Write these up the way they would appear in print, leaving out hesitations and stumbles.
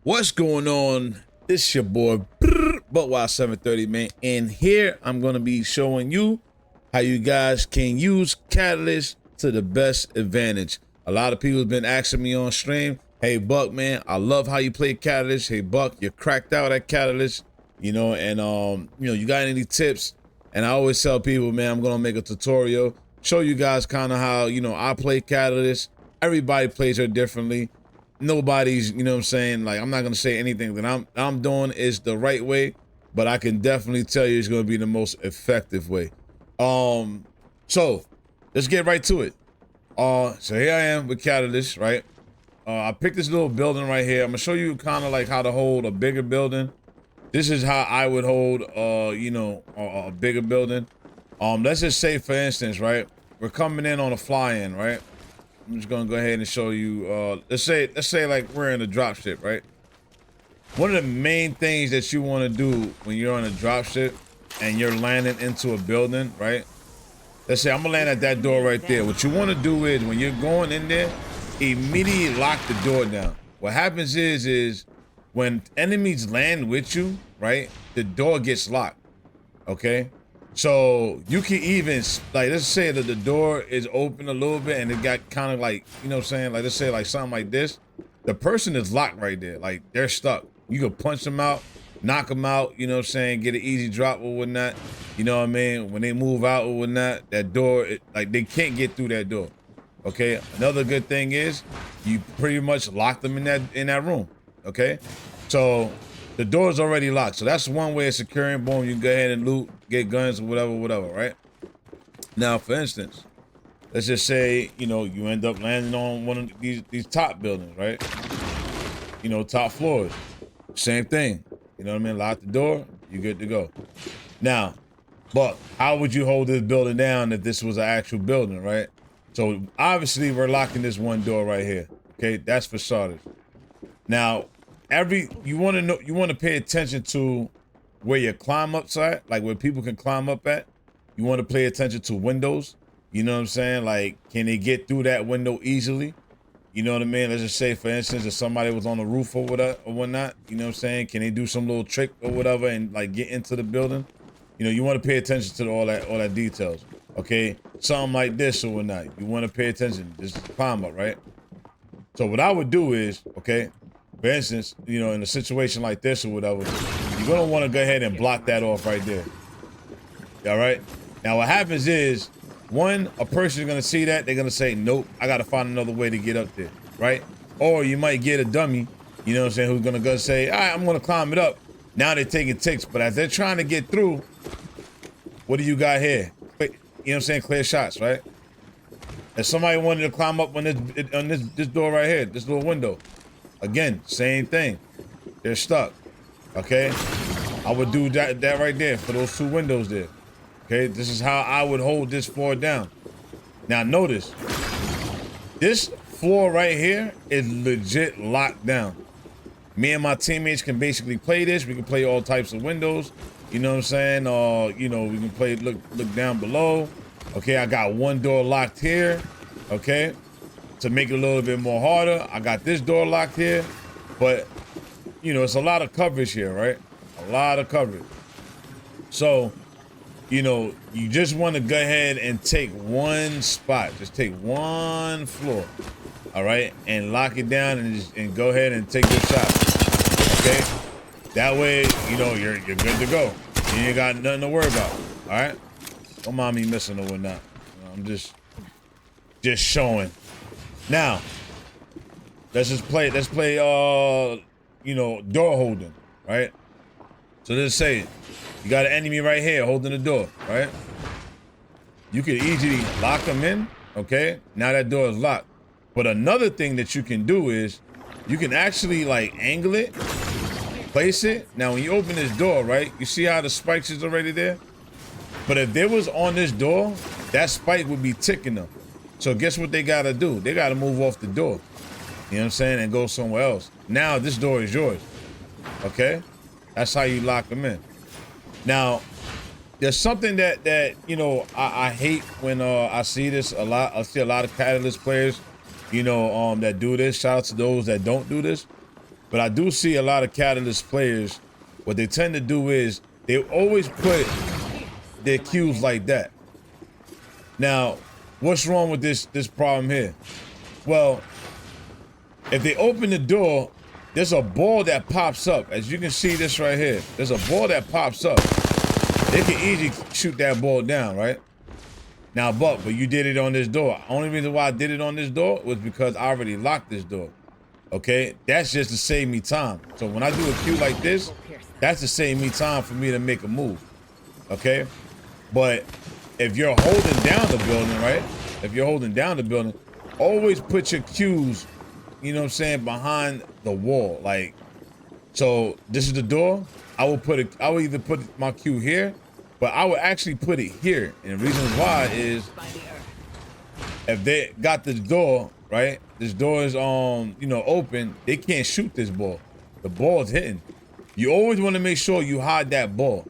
What's going on? It's your boy Buckwild 730, man, and here I'm gonna be showing you how you guys can use Catalyst to the best advantage. A lot of people have been asking me on stream, hey Buck, man, I love how you play Catalyst. Hey Buck, you're cracked out at Catalyst, you know, and you got any tips? And I always tell people, man, I'm gonna make a tutorial, show you guys kind of how, I play Catalyst. Everybody plays her differently. Nobody's, what I'm saying, like, I'm not gonna say anything that I'm doing is the right way, but I can definitely tell you it's gonna be the most effective way. So let's get right to it. So here I am with Catalyst, right? I picked this little building right here. I'm gonna show you kind of like how to hold a bigger building. This is how I would hold a bigger building. Let's just say, for instance, right, we're coming in on a fly-in, right? I'm just gonna go ahead and show you, let's say like we're in a dropship, right? One of the main things that you want to do when you're on a dropship and you're landing into a building, right? Let's say I'm gonna land at that door right there. What you want to do is when you're going in there, immediately lock the door down. What happens is when enemies land with you, right, the door gets locked, okay? So you can even, like, let's say that the door is open a little bit and it got kind of like, you know what I'm saying? Like, let's say like something like this. The person is locked right there. Like, they're stuck. You can punch them out, knock them out, you know what I'm saying? Get an easy drop or whatnot. You know what I mean? When they move out or whatnot, that door, like, they can't get through that door. Okay? Another good thing is you pretty much lock them in that room. Okay? So the door is already locked. So that's one way of securing. Boom, you can go ahead and loot, get guns or whatever, right? Now, for instance, let's just say, you end up landing on one of these top buildings, right? Top floors. Same thing. You know what I mean? Lock the door, you're good to go. Now, but how would you hold this building down if this was an actual building, right? So obviously we're locking this one door right here. Okay, that's for starters. Now, you want to pay attention to where your climb ups at, like where people can climb up at. You want to pay attention to windows. You know what I'm saying? Like, can they get through that window easily? You know what I mean? Let's just say, for instance, if somebody was on the roof or whatnot, you know what I'm saying? Can they do some little trick or whatever and like get into the building? You want to pay attention to all that details. Okay, something like this or whatnot. You want to pay attention. This is climb up, right? So what I would do is, okay, for instance, in a situation like this or whatever, you're gonna want to go ahead and block that off right there. All right. Now what happens is, a person is gonna see that, they're gonna say, nope, I gotta find another way to get up there, right? Or you might get a dummy, you know what I'm saying, who's gonna go say, all right, I'm gonna climb it up. Now they're taking ticks, but as they're trying to get through, what do you got here? You know what I'm saying? Clear shots, right? If somebody wanted to climb up on this door right here, this little window, again, same thing. They're stuck. Okay? I would do that right there for those two windows there. Okay? This is how I would hold this floor down. Now notice, this floor right here is legit locked down. Me and my teammates can basically play this. We can play all types of windows. You know what I'm saying? We can play, look down below. Okay, I got one door locked here. Okay? To make it a little bit more harder, I got this door locked here, but it's a lot of coverage here, right? A lot of coverage. So, you just want to go ahead and take one spot, just take one floor, all right, and lock it down and go ahead and take your shot. Okay, that way you're good to go. You ain't got nothing to worry about. All right, don't mind me missing or whatnot. I'm just showing. Now, let's play door holding, right? So let's say you got an enemy right here holding the door, right? You can easily lock them in, okay? Now that door is locked. But another thing that you can do is you can actually like angle it, place it. Now when you open this door, right? You see how the spikes is already there? But if they was on this door, that spike would be ticking them. So guess what they gotta do? They gotta move off the door. You know what I'm saying? And go somewhere else. Now this door is yours. Okay? That's how you lock them in. Now, there's something that I hate when I see this a lot. I see a lot of Catalyst players, that do this. Shout out to those that don't do this. But I do see a lot of Catalyst players, what they tend to do is they always put their cues like that. Now, what's wrong with this problem here? Well, if they open the door, there's a ball that pops up. As you can see this right here, there's a ball that pops up. They can easily shoot that ball down, right? Now, but you did it on this door. Only reason why I did it on this door was because I already locked this door. Okay, that's just to save me time. So when I do a cue like this, that's to save me time for me to make a move. Okay, but if you're holding down the building, right? If you're holding down the building, always put your cues, you know what I'm saying, behind the wall. Like, so this is the door. I will either put my cue here, but I would actually put it here. And the reason why is if they got this door, right? This door is you know, open. They can't shoot this ball. The ball is hitting. You always want to make sure you hide that ball,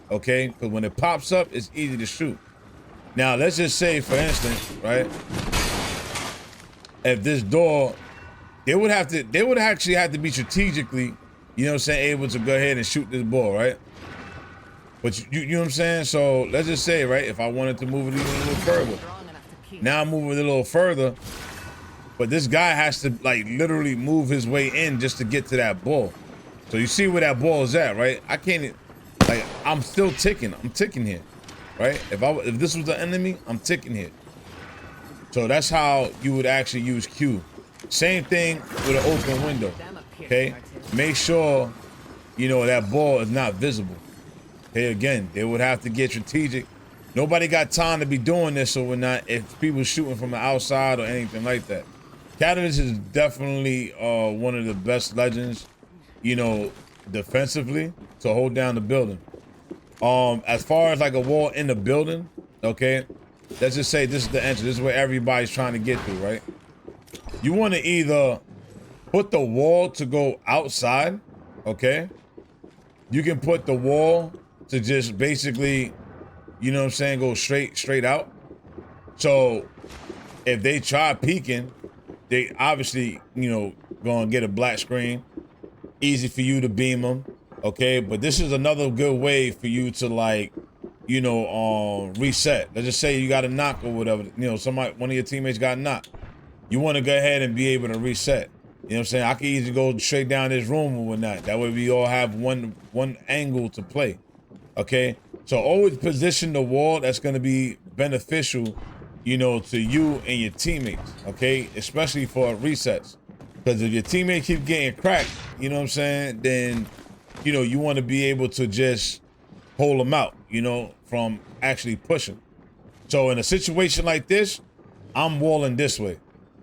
okay? Because when it pops up, it's easy to shoot. Now, let's just say, for instance, right? If this door, they would actually have to be strategically, you know what I'm saying, able to go ahead and shoot this ball, right? But you know what I'm saying? So let's just say, right, if I wanted to move it even a little further. Now I'm moving it a little further. But this guy has to like literally move his way in just to get to that ball. So you see where that ball is at, right? I can't, like, I'm still ticking. I'm ticking here, right? If this was the enemy, I'm ticking here. So that's how you would actually use Q. Same thing with an open window, okay? Make sure, you know, that ball is not visible. Okay, again, they would have to get strategic. Nobody got time to be doing this, so we're not, if people shooting from the outside or anything like that. Catalyst is definitely one of the best legends, you know, defensively to hold down the building. As far as like a wall in the building, okay, let's just say this is the entrance. This is where everybody's trying to get through, right? You want to either put the wall to go outside, okay? You can put the wall to just basically, you know what I'm saying, go straight out. So if they try peeking, they obviously, you know, gonna get a black screen. Easy for you to beam them, okay? But this is another good way for you to, like, you know, reset. Let's just say you got a knock or whatever. You know, one of your teammates got knocked. You want to go ahead and be able to reset. You know what I'm saying? I can easily go straight down this room or whatnot. That way we all have one angle to play, okay? So always position the wall that's going to be beneficial, you know, to you and your teammates, okay? Especially for resets. Because if your teammates keep getting cracked, you know what I'm saying, then, you know, you want to be able to just hold them out, you know, from actually pushing. So in a situation like this, I'm walling this way,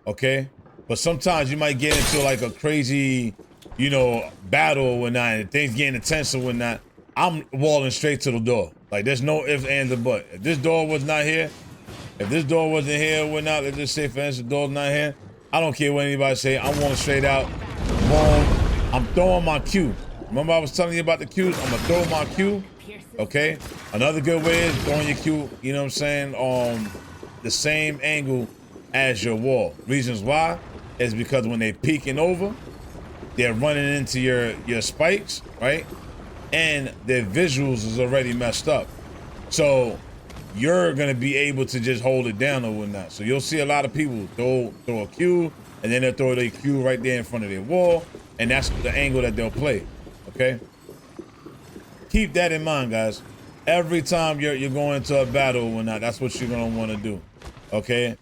okay? But sometimes you might get into like a crazy, you know, battle or whatnot, and things getting intense or whatnot. I'm walling straight to the door. Like, there's no ifs, ands, or buts. If this door was not here, if this door wasn't here or whatnot, let's just say, for instance, the door's not here, I don't care what anybody say. I'm walking straight out. Boom. I'm throwing my cue. Remember I was telling you about the cues? I'm gonna throw my cue, okay? Another good way is throwing your cue, you know what I'm saying, on the same angle as your wall. Reasons why is because when they're peeking over, they're running into your spikes, right? And their visuals is already messed up. So you're gonna be able to just hold it down or whatnot. So you'll see a lot of people throw a cue, and then they'll throw their cue right there in front of their wall, and that's the angle that they'll play, okay? Keep that in mind, guys. Every time you're going into a battle or whatnot, that's what you're gonna wanna do, okay?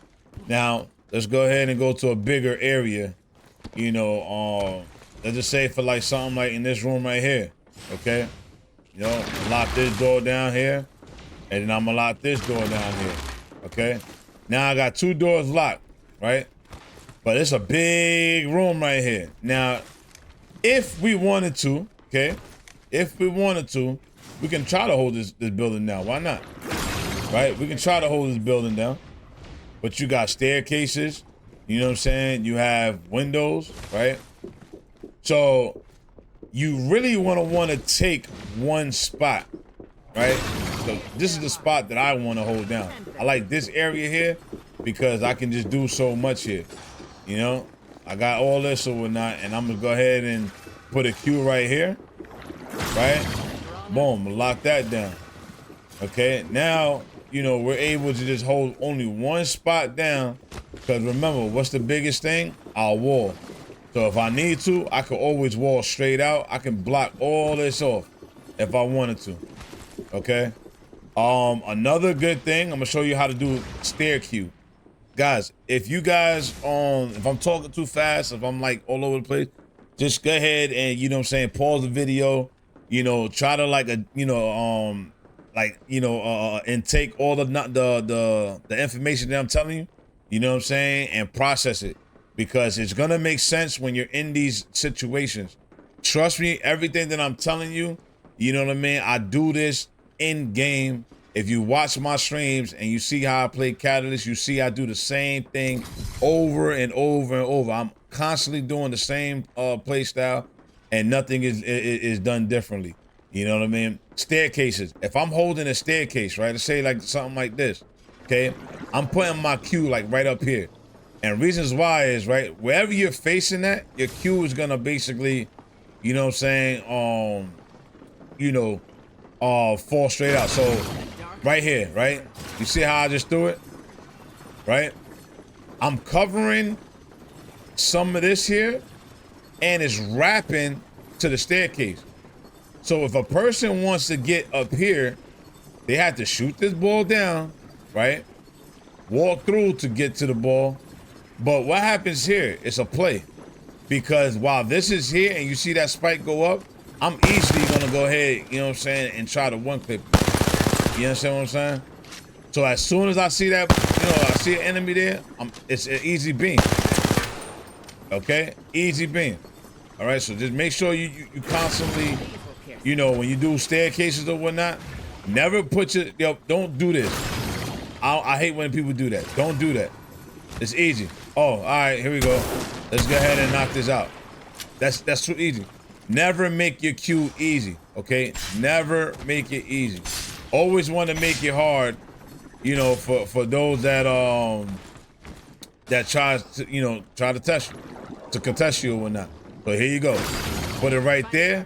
Now, let's go ahead and go to a bigger area, you know, let's just say for like something like in this room right here, okay? You know, lock this door down here, and then I'm gonna lock this door down here, okay? Now I got two doors locked, right? But it's a big room right here. Now, if we wanted to, okay? If we wanted to, we can try to hold this building down. Why not? Right? We can try to hold this building down. But you got staircases, you know what I'm saying? You have windows, right? So you really want to take one spot, right? So this is the spot that I want to hold down. I like this area here because I can just do so much here, you know? I got all this or whatnot, and I'm gonna go ahead and put a Q right here, right? Boom, lock that down. Okay, now, you know, we're able to just hold only one spot down, because remember, what's the biggest thing? Our wall. So if I need to, I can always wall straight out. I can block all this off if I wanted to, okay? Another good thing, I'm gonna show you how to do stair Q. Guys, if you guys, if I'm talking too fast, if I'm like all over the place, just go ahead and, you know what I'm saying, pause the video, you know, try to like, intake all the information that I'm telling you, you know what I'm saying, and process it, because it's gonna make sense when you're in these situations. Trust me, everything that I'm telling you, you know what I mean, I do this in game. If you watch my streams and you see how I play Catalyst, you see I do the same thing over and over and over. I'm constantly doing the same play style, and nothing is done differently. You know what I mean? Staircases. If I'm holding a staircase, right, let's say like something like this, okay, I'm putting my Q like right up here. And reasons why is, right, wherever you're facing at, your Q is gonna basically, you know what I'm saying, fall straight out. So right here, right? You see how I just threw it? Right? I'm covering some of this here, and it's wrapping to the staircase. So if a person wants to get up here, they have to shoot this ball down, right? Walk through to get to the ball. But what happens here? It's a play. Because while this is here and you see that spike go up, I'm easily gonna go ahead, you know what I'm saying, and try to one clip. You understand what I'm saying? So as soon as I see that, you know, I see an enemy there, it's an easy beam. Okay? Easy beam. All right, so just make sure you constantly, you know, when you do staircases or whatnot, never put don't do this. I hate when people do that. Don't do that. It's easy. Oh, all right, here we go. Let's go ahead and knock this out. That's too easy. Never make your Q easy, okay? Never make it easy. Always want to make it hard, you know, for those that tries to, you know, try to test you, to contest you or whatnot. So here you go. Put it right there.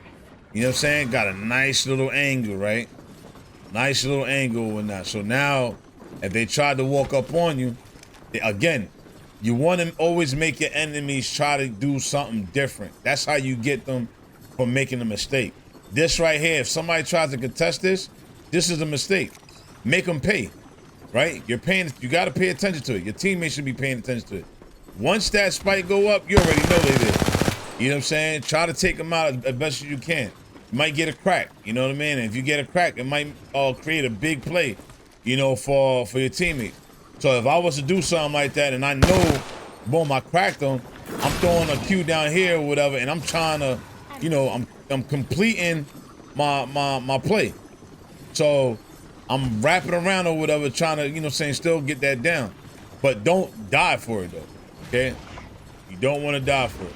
You know what I'm saying? Got a nice little angle, right? Nice little angle or whatnot. So now, if they try to walk up on you, again, you want to always make your enemies try to do something different. That's how you get them from making a mistake. This right here, if somebody tries to contest this is a mistake. Make them pay, right? You're paying, you got to pay attention to it. Your teammates should be paying attention to it. Once that spike go up, you already know they did. You know what I'm saying? Try to take them out as best as you can. You might get a crack, you know what I mean? And if you get a crack, it might create a big play, you know, for your teammates. So if I was to do something like that and I know, boom, I cracked them, I'm throwing a Q down here or whatever, and I'm trying to, you know, I'm completing my play. So I'm wrapping around or whatever, trying to, you know, saying, still get that down. But don't die for it though, okay? You don't want to die for it.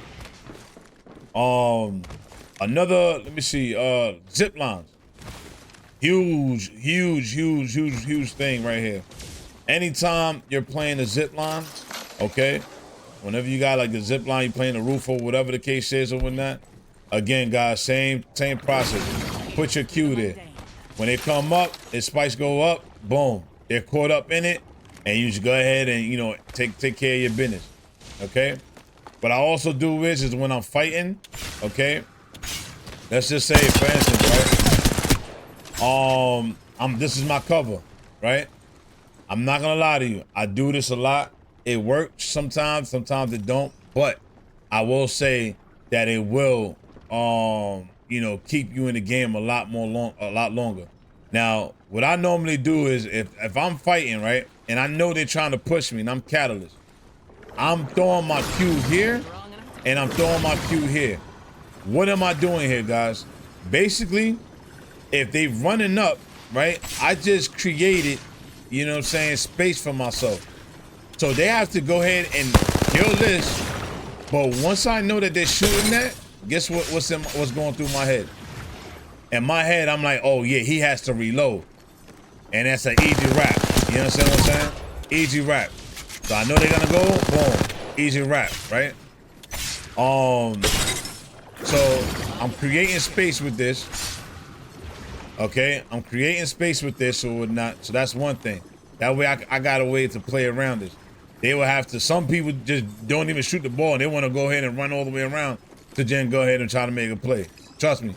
Another, let me see, zip lines. Huge thing right here. Anytime you're playing a zip line, okay? Whenever you got like a zip line, you're playing a roof or whatever the case is or whatnot. Again, guys, same process. Put your Q there. When they come up, the spikes go up, boom. They're caught up in it, and you just go ahead and, you know, take care of your business, okay? What I also do is when I'm fighting, okay? Let's just say, for instance, right? This is my cover, right? I'm not gonna lie to you. I do this a lot. It works sometimes it don't. But I will say that it will, you know, keep you in the game a lot longer. Now, what I normally do is if I'm fighting, right, and I know they're trying to push me and I'm Catalyst, I'm throwing my Q here and I'm throwing my Q here. What am I doing here, guys? Basically, if they running up, right, I just created, you know what I'm saying, space for myself. So they have to go ahead and kill this. But once I know that they're shooting that, guess what's going through my head? In my head, I'm like, oh yeah, he has to reload. And that's an easy wrap. You understand what I'm saying? Easy wrap. So I know they're gonna go, boom, easy wrap, right? So I'm creating space with this. Okay, I'm creating space with this, so not. So that's one thing. That way, I got a way to play around this. They will have to. Some people just don't even shoot the ball, and they want to go ahead and run all the way around to then go ahead and try to make a play. Trust me,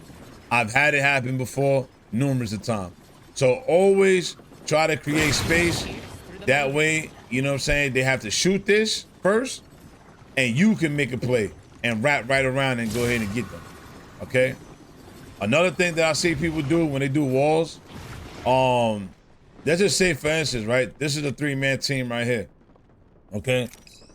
I've had it happen before, numerous of times. So always try to create space. That way, you know what I'm saying. They have to shoot this first, and you can make a play and wrap right around and go ahead and get them. Okay. Another thing that I see people do when they do walls, let's just say, for instance, right? This is a 3-man team right here. Okay.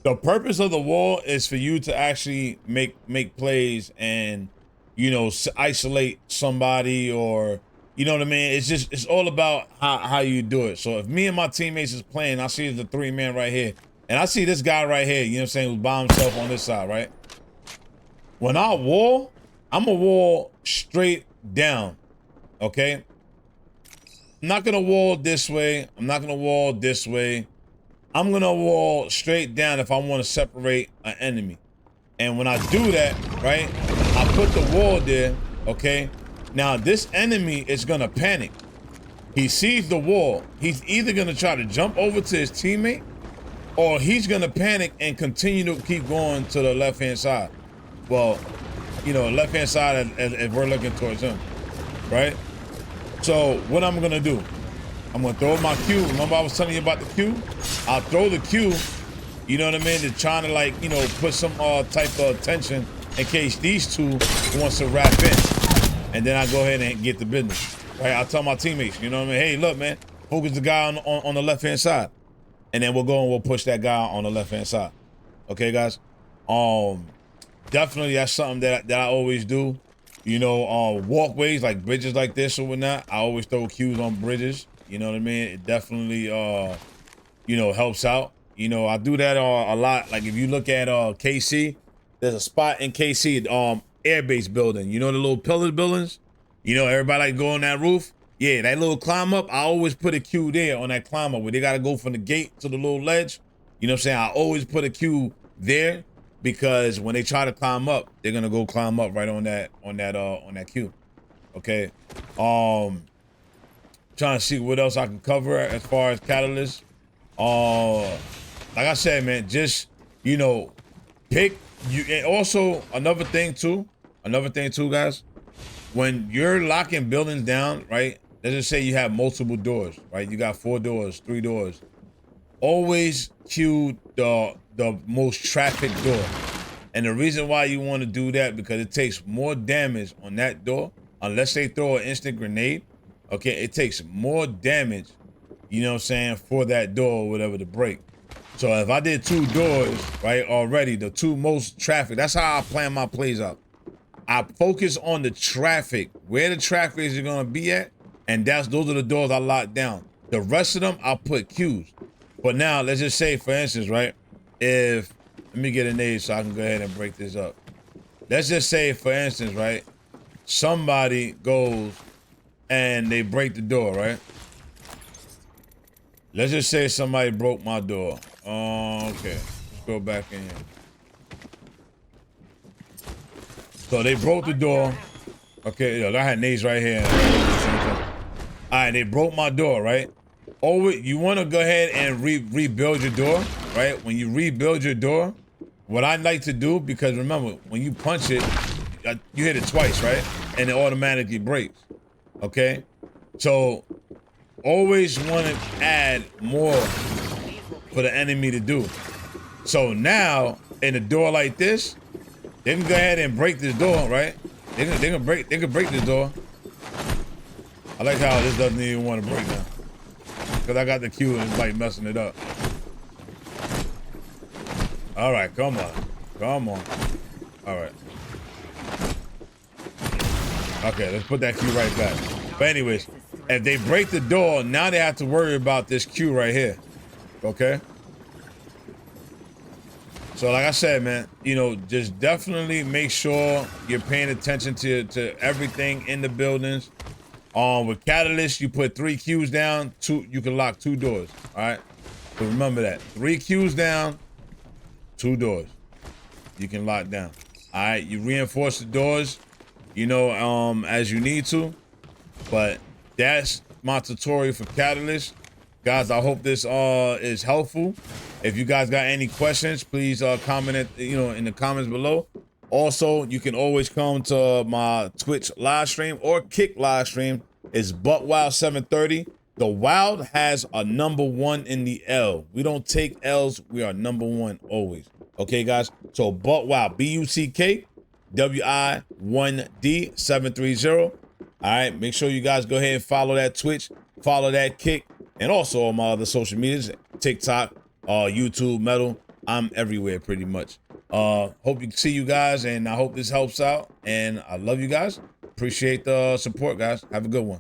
The purpose of the wall is for you to actually make plays and, you know, isolate somebody, or, you know what I mean? It's all about how you do it. So if me and my teammates is playing, I see the 3-man right here, and I see this guy right here, you know what I'm saying, who's by himself on this side, right? When I wall, I'm a wall straight down, okay? I'm not gonna wall this way. I'm not gonna wall this way. I'm gonna wall straight down if I want to separate an enemy. And when I do that, right, I put the wall there, okay? Now this enemy is gonna panic. He sees the wall. He's either gonna try to jump over to his teammate, or he's gonna panic and continue to keep going to the left-hand side. Well, you know, left-hand side as we're looking towards him, right? So what I'm gonna do, I'm gonna throw my Q. Remember I was telling you about the Q? I'll throw the Q, you know what I mean? To trying to, like, you know, put some type of tension in case these two wants to wrap in. And then I go ahead and get the business, right? I'll tell my teammates, you know what I mean? Hey, look, man, focus the guy on the left-hand side. And then we'll go and we'll push that guy on the left-hand side. Okay, guys? Definitely that's something that I always do. You know, walkways like bridges like this or whatnot, I always throw cues on bridges. You know what I mean? It definitely, you know, helps out. You know, I do that a lot. Like if you look at KC, there's a spot in KC, air base building. You know the little pillar buildings? You know, everybody like go on that roof? Yeah, that little climb up, I always put a cue there on that climb up where they got to go from the gate to the little ledge. You know what I'm saying? I always put a cue there, because when they try to climb up, they're gonna go climb up right on that queue. Okay. Trying to see what else I can cover as far as catalyst. Like I said, man, just, you know, pick you. And also another thing too, guys, when you're locking buildings down, right? Let's just say you have multiple doors, right? You got 4 doors, 3 doors. Always queue the most trafficked door. And the reason why you want to do that, because it takes more damage on that door, unless they throw an instant grenade. Okay, it takes more damage, you know what I'm saying, for that door or whatever to break. So if I did 2 doors, right, already, the 2 most traffic, that's how I plan my plays out. I focus on the traffic, where the traffic is gonna be at, and those are the doors I lock down. The rest of them, I'll put queues. But now, let's just say, for instance, right, if, let me get a nade so I can go ahead and break this up. Let's just say, for instance, right, somebody goes and they break the door, right? Let's just say somebody broke my door. Okay, let's go back in here. So they broke the door. Okay, I had nades right here. All right, they broke my door, right? Oh, you want to go ahead and rebuild your door, right? When you rebuild your door, what I like to do, because remember, when you punch it, you hit it twice, right? And it automatically breaks, okay? So always want to add more for the enemy to do. So now, in a door like this, they can go ahead and break this door, right? They can break this door. I like how this doesn't even want to break now, because I got the Q and it's like messing it up. All right, come on. All right. Okay, let's put that Q right back. But anyways, if they break the door, now they have to worry about this Q right here. Okay? So like I said, man, you know, just definitely make sure you're paying attention to everything in the buildings. With Catalyst, you put 3 Qs down, you can lock 2 doors. All right? So remember that. 3 Qs down, 2 doors. You can lock down. All right, you reinforce the doors, you know, as you need to. But that's my tutorial for Catalyst. Guys, I hope this is helpful. If you guys got any questions, please comment it, you know, in the comments below. Also, you can always come to my Twitch live stream or Kick live stream. It's Buckwild 730. The Wild has a #1 in the L. We don't take L's. We are #1 always. Okay, guys. So Buckwild, BUCKWI1D 730. All right, make sure you guys go ahead and follow that Twitch, follow that Kick, and also on my other social medias, TikTok, YouTube, Metal. I'm everywhere pretty much. Hope you see you guys, and I hope this helps out. And I love you guys. Appreciate the support, guys. Have a good one.